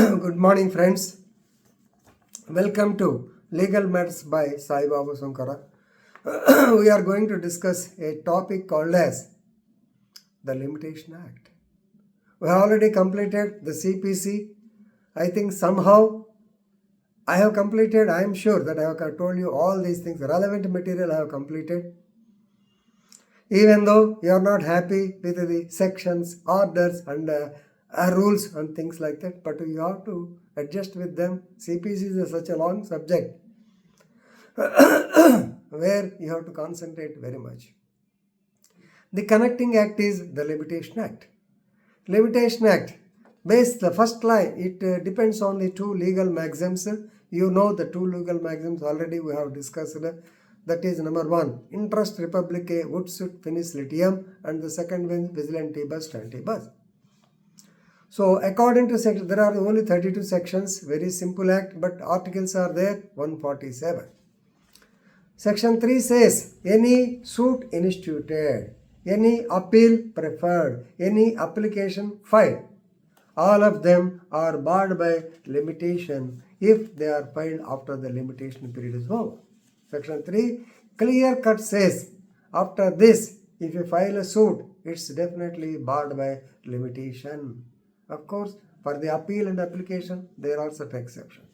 Good morning, friends. Welcome to Legal Matters by Sai Baba Sankara. We are going to discuss a topic called as the Limitation Act. We have already completed the CPC. I think somehow I have completed. I am sure that I have told you all these things. Relevant material I have completed. Even though you are not happy with the sections, orders and rules and things like that, but you have to adjust with them. CPC is such a long subject where you have to concentrate very much. The connecting act is the Limitation Act. Limitation Act, the first line, it depends on the two legal maxims. You know the two legal maxims already we have discussed. That is number one, interest republicae ut sut finis litium, and the second one, vigilantibus stantibus. So according to section, there are only 32 sections, very simple act, but articles are there, 147. Section 3 says, any suit instituted, any appeal preferred, any application filed, all of them are barred by limitation if they are filed after the limitation period is over. Section 3 clear cut says, after this, if you file a suit, it's definitely barred by limitation. Of course, for the appeal and application, there are certain exceptions.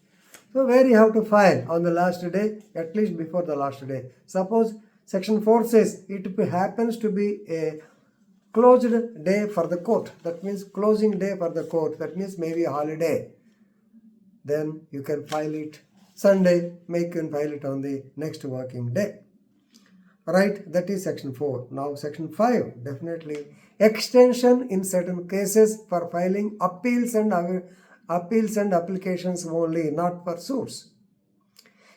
So where you have to file on the last day, at least before the last day. Suppose section 4 says it happens to be a closed day for the court. That means closing day for the court. That means maybe a holiday. Then you can file it Sunday, you can file it on the next working day. Right, that is section 4. Now section 5, definitely extension in certain cases for filing appeals and applications only, not for suits.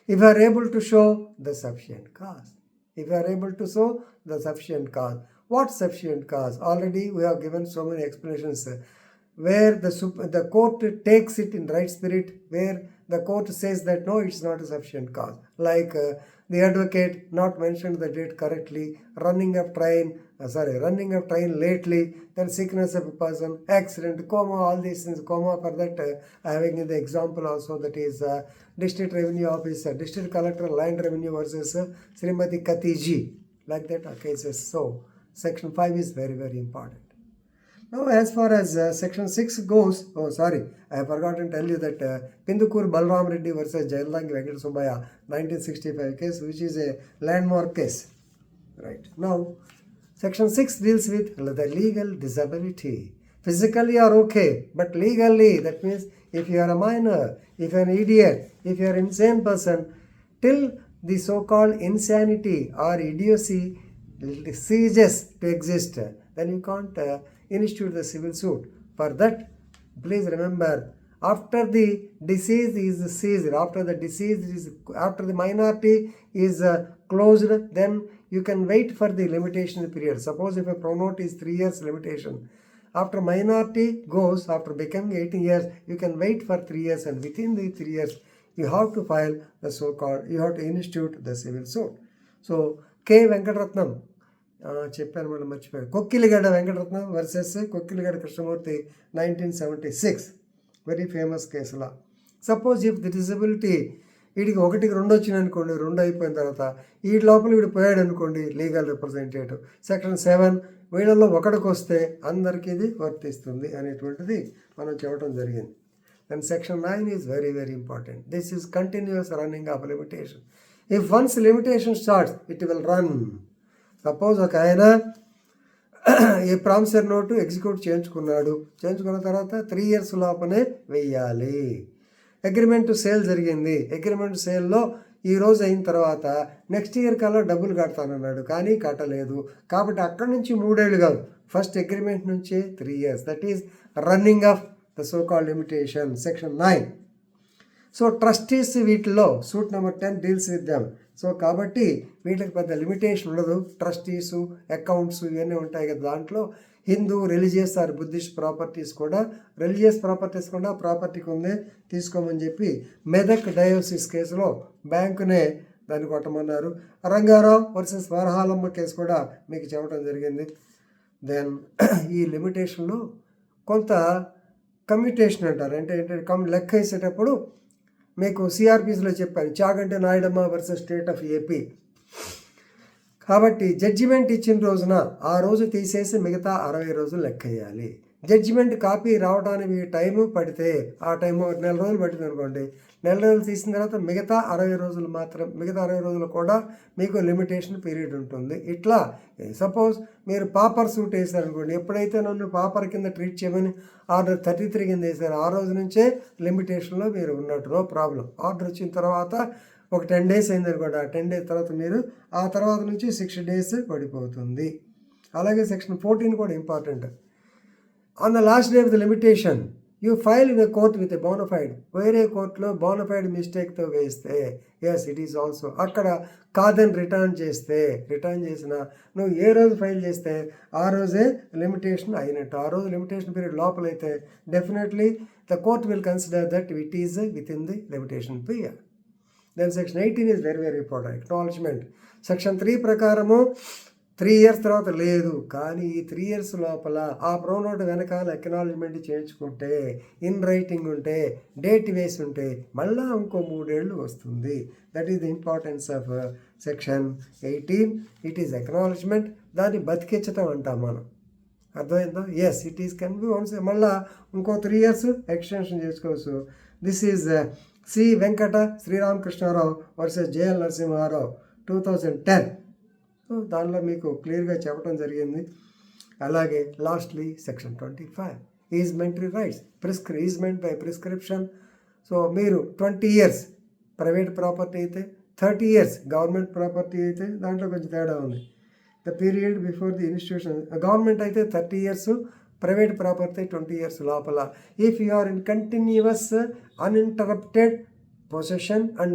If you are able to show the sufficient cause. If you are able to show the sufficient cause. What sufficient cause? Already we have given so many explanations where the court takes it in right spirit, where the court says that no, it's not a sufficient cause. Like the advocate not mentioned the date correctly, running of train lately, then sickness of a person, accident, coma, all these things, coma. For that, having the example also, that is district revenue officer, district collector, land revenue versus Srimati Katiji, like that cases. So section 5 is very, very important. Now, as far as section 6 goes, I have forgotten to tell you that Pindukur Balram Reddy versus Jailangi Venkata Subbaya 1965 case, which is a landmark case. Right. Now, section 6 deals with the legal disability. Physically you are okay, but legally, that means if you are a minor, if you are an idiot, if you are an insane person, till the so-called insanity or idiocy ceases to exist, then you can't institute the civil suit. For that, please remember, after the disease is ceased, after the minority is closed, then you can wait for the limitation period. Suppose if a promote is 3 years limitation, after minority goes, after becoming 18 years, you can wait for 3 years, and within the 3 years, you have to file the so-called, you have to institute the civil suit. So, K. Venkatatnam, చెప్పాను మళ్ళీ మర్చిపోయాడు, Kokkiligadda Venkataratnam versus Kokkiligadda Krishnamurthy 1976, very famous కేసులా. Suppose if the disability వీడికి 1కి 2 వచ్చింది అనుకోండి, 2 అయిపోయిన తర్వాత ఈ లోపల వీడు పోయాడు అనుకోండి, లీగల్ రిప్రజెంటేటివ్. సెక్షన్ 7 వీళ్ళల్లో 1కి వస్తే అందరికీ ఇది వర్తిస్తుంది అనేటువంటిది మనం చెప్పడం జరిగింది. Then section 9 is very, very important. This is continuous running of limitation. If once limitation starts, it will run. Suppose ఒక ఆయన ఈ ప్రామిసరీ నోటు ఎగ్జిక్యూట్ చేయించుకున్న తర్వాత 3 years లోపనే వెయ్యాలి. అగ్రిమెంట్ సేల్ జరిగింది, అగ్రిమెంట్ సేల్లో ఈ రోజు అయిన తర్వాత నెక్స్ట్ ఇయర్ కల్లా డబ్బులు కడతానన్నాడు, కానీ కట్టలేదు. కాబట్టి అక్కడి నుంచి 3 ఏళ్ళు కాదు, ఫస్ట్ అగ్రిమెంట్ నుంచే 3 years. That is running of the so called limitation. Section 9. So trustees వీటిలో suit number 10 deals with them. So కాబట్టి వీటికి పెద్ద లిమిటేషన్ ఉండదు. ట్రస్టీసు, అకౌంట్స్ ఇవన్నీ ఉంటాయి కదా. దాంట్లో Hindu, religious or Buddhist properties కూడా, రిలీజియస్ ప్రాపర్టీస్ కూడా ప్రాపర్టీకి ఉంది తీసుకోమని చెప్పి మెదక్ డయోసిస్ కేసులో బ్యాంకునే దాన్ని కొట్టమన్నారు. రంగారావు వర్సెస్ వరహాలమ్మ కేసు కూడా మీకు చెప్పడం జరిగింది. దెన్ ఈ లిమిటేషన్లో కొంత కమ్యూటేషన్ అంటారు. అంటే లెక్క వేసేటప్పుడు మీకు సిఆర్పిస్లో చెప్పాను, Chaganti Nayudamma versus state of AP. కాబట్టి జడ్జిమెంట్ ఇచ్చిన రోజున ఆ రోజు తీసేసి మిగతా 60 రోజులు లెక్క వేయాలి. జడ్జిమెంట్ కాపీ రావడానికి టైము పడితే, ఆ టైము 1 నెల రోజులు పట్టింది అనుకోండి, నెల రోజులు తీసిన తర్వాత మిగతా 60 రోజులు మిగతా 60 రోజులు కూడా మీకు లిమిటేషన్ పీరియడ్ ఉంటుంది. ఇట్లా సపోజ్ మీరు పాపర్ సూట్ వేసారనుకోండి, ఎప్పుడైతే నన్ను పాపర్ కింద ట్రీట్ చేయమని ఆర్డర్ 33 కింద వేసారు, ఆ రోజు నుంచే లిమిటేషన్లో మీరు ఉన్నట్టు, నో ప్రాబ్లం. ఆర్డర్ వచ్చిన తర్వాత ఒక 10 days అయింది అనుకోండి, ఆ 10 days తర్వాత మీరు ఆ తర్వాత నుంచి 6 days పడిపోతుంది. అలాగే సెక్షన్ 14 కూడా important. On the last day of the limitation you file in a court with a bona fide. వేరే కోర్టులో బోనఫైడ్ మిస్టేక్తో వేస్తే, ఎస్ ఇట్ ఈస్ ఆల్సో, అక్కడ కాదని రిటర్న్ చేసిన నువ్వు ఏ రోజు ఫైల్ చేస్తే ఆ రోజే లిమిటేషన్ అయినట్టు. ఆ రోజు లిమిటేషన్ పీరియడ్ లోపలైతే definitely the court will consider that it is with in the limitation period. Then section 18 is very very important, acknowledgement. Section 3 ప్రకారము 3 years తర్వాత లేదు, కానీ ఈ 3 years లోపల ఆ ప్రోనోట్ వెనకాల అక్నాలజ్మెంట్ చేయించుకుంటే, ఇన్ రైటింగ్ ఉంటే, డేట్ వేసి ఉంటే మళ్ళా ఇంకో 3 ఏళ్ళు వస్తుంది. That is the importance of section 18. It is acknowledgement. దాన్ని బతికించటం అంటాం మనం. అర్థమైందా? Yes it is can be once, మళ్ళా ఇంకో 3 years ఎక్స్టెన్షన్ చేసుకోవచ్చు. This is C Venkata Sriramakrishnarao versus JL Narasimharao 2010. So దానిలో మీకు క్లియర్గా చెప్పడం జరిగింది. అలాగే lastly section 25 easementary rights, easement by prescription. So మీరు 20 years ప్రైవేట్ ప్రాపర్టీ అయితే, 30 years గవర్నమెంట్ ప్రాపర్టీ అయితే దాంట్లో కొంచెం తేడా ఉంది. The period before the institution, government అయితే 30 years, ప్రైవేట్ ప్రాపర్టీ 20 years లోపల. If you are in continuous uninterrupted possession and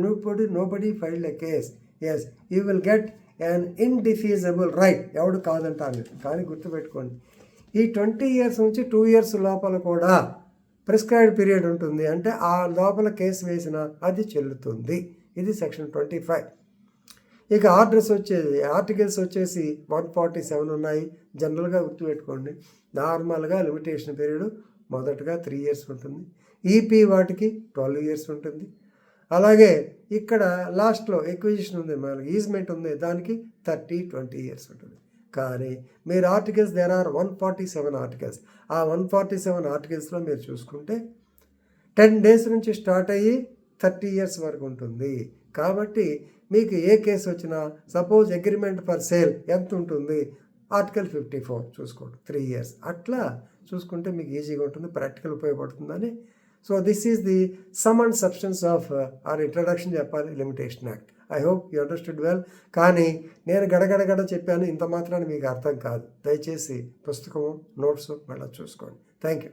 nobody filed a case, yes you will get an indefeasible right. ఎవడు కాదంటారు. కానీ గుర్తుపెట్టుకోండి, ఈ 20 years నుంచి 2 years లోపల కూడా ప్రిస్క్రైబ్డ్ పీరియడ్ ఉంటుంది. అంటే ఆ లోపల కేసు వేసిన అది చెల్లుతుంది. ఇది సెక్షన్ 25. ఇక ఆర్టికల్స్ వచ్చేసి 147 ఉన్నాయి. జనరల్గా గుర్తుపెట్టుకోండి, నార్మల్గా లిమిటేషన్ పీరియడ్ మొదటగా 3 years ఉంటుంది. ఈపీ వాటికి 12 years ఉంటుంది. అలాగే ఇక్కడ లాస్ట్లో ఎక్విజిషన్ ఉంది, మనకి ఈజ్మెంట్ ఉంది, దానికి 30-20 years ఉంటుంది. కానీ మీరు ఆర్టికల్స్, దేర్ ఆర్ 147 ఆర్టికల్స్. ఆ 147 ఆర్టికల్స్లో మీరు చూసుకుంటే 10 days నుంచి స్టార్ట్ అయ్యి 30 years వరకు ఉంటుంది. కాబట్టి మీకు ఏ కేసు వచ్చినా, సపోజ్ అగ్రిమెంట్ ఫర్ సేల్ ఎంత ఉంటుంది, ఆర్టికల్ 54 చూసుకోండి, 3 years. అట్లా చూసుకుంటే మీకు ఈజీగా ఉంటుంది, ప్రాక్టికల్ ఉపయోగపడుతుందని. So this is the sum and substance of our introduction చెప్పాలి limitation act. I hope you understood well. కానీ నేను గడగడ చెప్పాను, ఇంత మాత్రాన్ని మీకు అర్థం కాదు. దయచేసి పుస్తకము, నోట్స్ మళ్ళీ చూసుకోండి. Thank you.